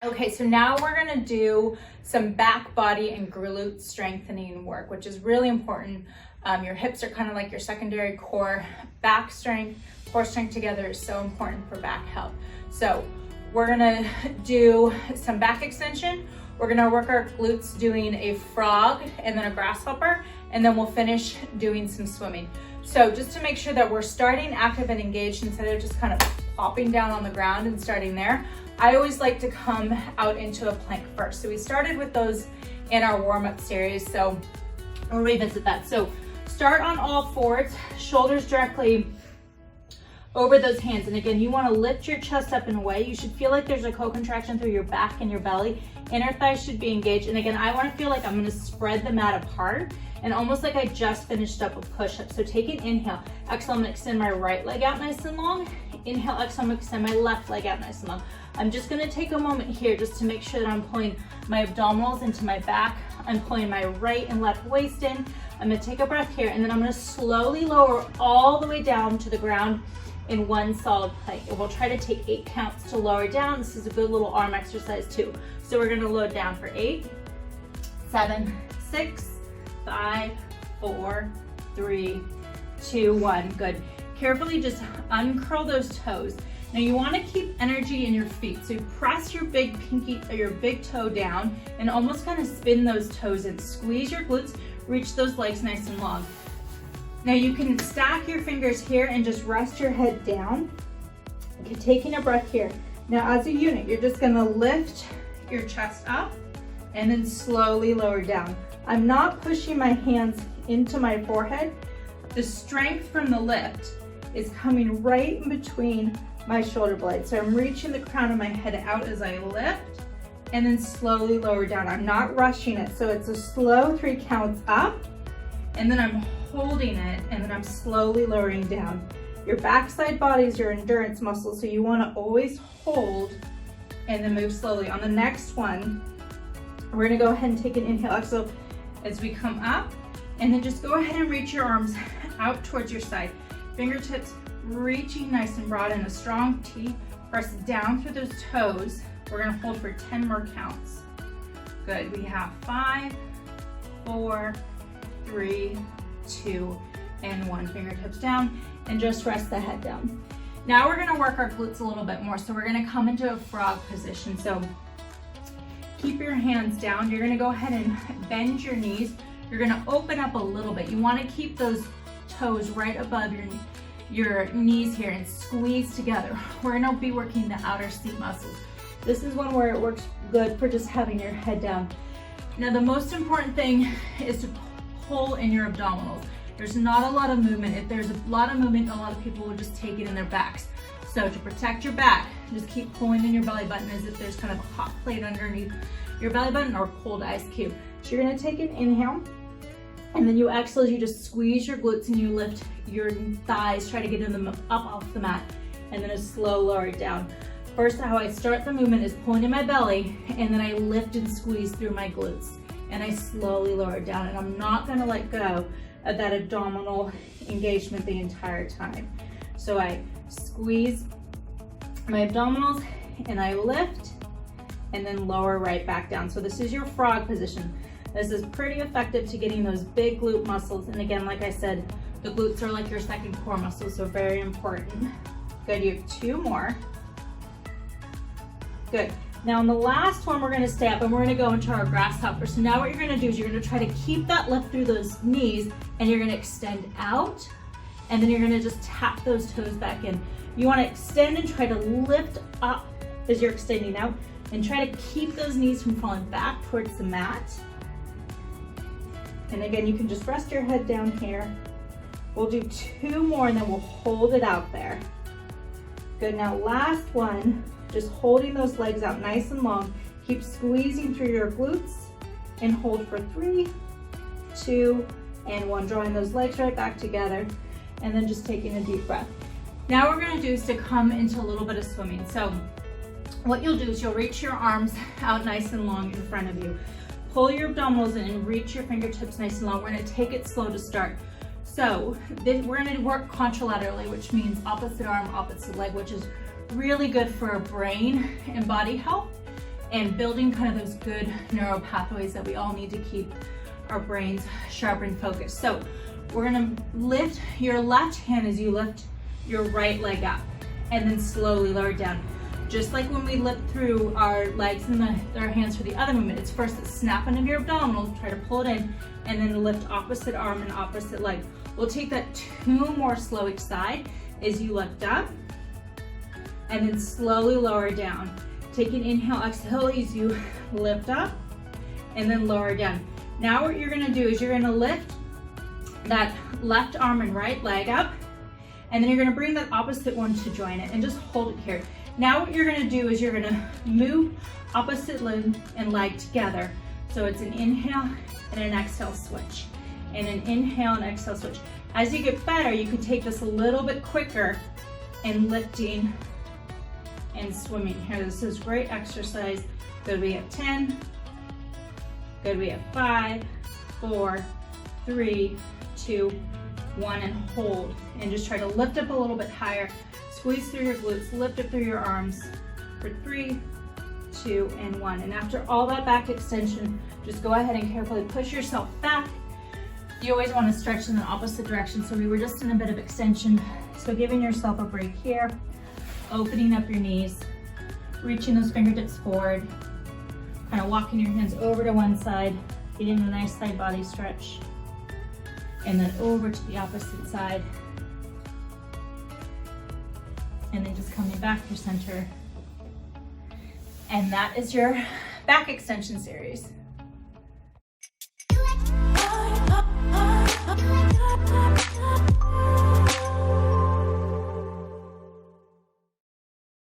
Okay, so now we're gonna do some back, body, and glute strengthening work, which is really important. Your hips are kind of like your secondary core. Back strength, core strength together is so important for back health. So we're gonna do some back extension. We're gonna work our glutes doing a frog and then a grasshopper, and then we'll finish doing some swimming. So just to make sure that we're starting active and engaged instead of just kind of plopping down on the ground and starting there, I always like to come out into a plank first. So we started with those in our warm-up series, so we'll revisit that. So start on all fours, shoulders directly over those hands. And again, you wanna lift your chest up and away. You should feel like there's a co-contraction through your back and your belly. Inner thighs should be engaged. And again, I wanna feel like I'm gonna spread the mat apart and almost like I just finished up a push-up. So take an inhale. Exhale, I'm gonna extend my right leg out nice and long. Inhale, exhale, I'm gonna extend my left leg out nice and long. I'm just gonna take a moment here just to make sure that I'm pulling my abdominals into my back. I'm pulling my right and left waist in. I'm gonna take a breath here, and then I'm gonna slowly lower all the way down to the ground in one solid plank. And we'll try to take 8 counts to lower down. This is a good little arm exercise too. So we're gonna load down for 8, 7, 6, 5, 4, 3, 2, 1. Good. Carefully just uncurl those toes. Now you want to keep energy in your feet. So you press your big pinky or your big toe down and almost kind of spin those toes in. Squeeze your glutes, reach those legs nice and long. Now you can stack your fingers here and just rest your head down. Okay, taking a breath here. Now as a unit, you're just gonna lift your chest up and then slowly lower down. I'm not pushing my hands into my forehead. The strength from the lift is coming right in between my shoulder blades. So I'm reaching the crown of my head out as I lift and then slowly lower down. I'm not rushing it. So it's a slow 3 counts up, and then I'm holding it, and then I'm slowly lowering down. Your backside body is your endurance muscle, so you wanna always hold and then move slowly. On the next one, we're gonna go ahead and take an inhale, exhale as we come up, and then just go ahead and reach your arms out towards your side. Fingertips reaching nice and broad in a strong T. Press down through those toes. We're gonna hold for 10 more counts. Good, we have 5, 4, 3, 2, and 1. Fingertips down, and just rest the head down. Now we're gonna work our glutes a little bit more. So we're gonna come into a frog position. So keep your hands down. You're gonna go ahead and bend your knees. You're gonna open up a little bit. You wanna keep those toes right above your knees here and squeeze together. We're gonna be working the outer seat muscles. This is one where it works good for just having your head down. Now the most important thing is to pull in your abdominals. There's not a lot of movement. If there's a lot of movement, a lot of people will just take it in their backs. So to protect your back, just keep pulling in your belly button as if there's kind of a hot plate underneath your belly button or a cold ice cube. So you're gonna take an inhale, and then you exhale as you just squeeze your glutes and you lift your thighs, try to get them up off the mat, and then a slow lower down. First, how I start the movement is pulling in my belly, and then I lift and squeeze through my glutes, and I slowly lower down, and I'm not gonna let go of that abdominal engagement the entire time. So I squeeze my abdominals, and I lift, and then lower right back down. So this is your frog position. This is pretty effective to getting those big glute muscles. And again, like I said, the glutes are like your second core muscle, so very important. Good, you have 2 more. Good. Now on the last one, we're gonna stay up and we're gonna go into our grasshopper. So now what you're gonna do is you're gonna try to keep that lift through those knees, and you're gonna extend out, and then you're gonna just tap those toes back in. You wanna extend and try to lift up as you're extending out, and try to keep those knees from falling back towards the mat. And again, you can just rest your head down here. We'll do 2 more and then we'll hold it out there. Good, now last one, just holding those legs out nice and long. Keep squeezing through your glutes and hold for 3, 2, and 1. Drawing those legs right back together and then just taking a deep breath. Now what we're gonna do is to come into a little bit of swimming. So what you'll do is you'll reach your arms out nice and long in front of you. Pull your abdominals in and reach your fingertips nice and long. We're gonna take it slow to start. So we're gonna work contralaterally, which means opposite arm, opposite leg, which is really good for brain and body health. and building kind of those good neural pathways that we all need to keep our brains sharp and focused. So we're gonna lift your left hand as you lift your right leg up, and then slowly lower down. Just like when we lift through our legs and our hands for the other movement, it's first the snap into your abdominals, try to pull it in, and then lift opposite arm and opposite leg. We'll take that 2 more slow each side as you lift up, and then slowly lower down. Take an inhale, exhale as you lift up, and then lower down. Now what you're gonna do is you're gonna lift that left arm and right leg up, and then you're gonna bring that opposite one to join it and just hold it here. Now what you're gonna do is you're gonna move opposite limb and leg together. So it's an inhale and an exhale switch, and an inhale and exhale switch. As you get better, you can take this a little bit quicker and lifting and swimming here. This is great exercise. Good, we have 10. Good, we have 5, 4, 3, 2, 1, and hold. And just try to lift up a little bit higher. Squeeze through your glutes, lift up through your arms for 3, 2, and 1. And after all that back extension, just go ahead and carefully push yourself back. You always want to stretch in the opposite direction, so we were just in a bit of extension. So giving yourself a break here, opening up your knees, reaching those fingertips forward, kind of walking your hands over to one side, getting a nice side body stretch, and then over to the opposite side. And then just coming back to center. And that is your back extension series.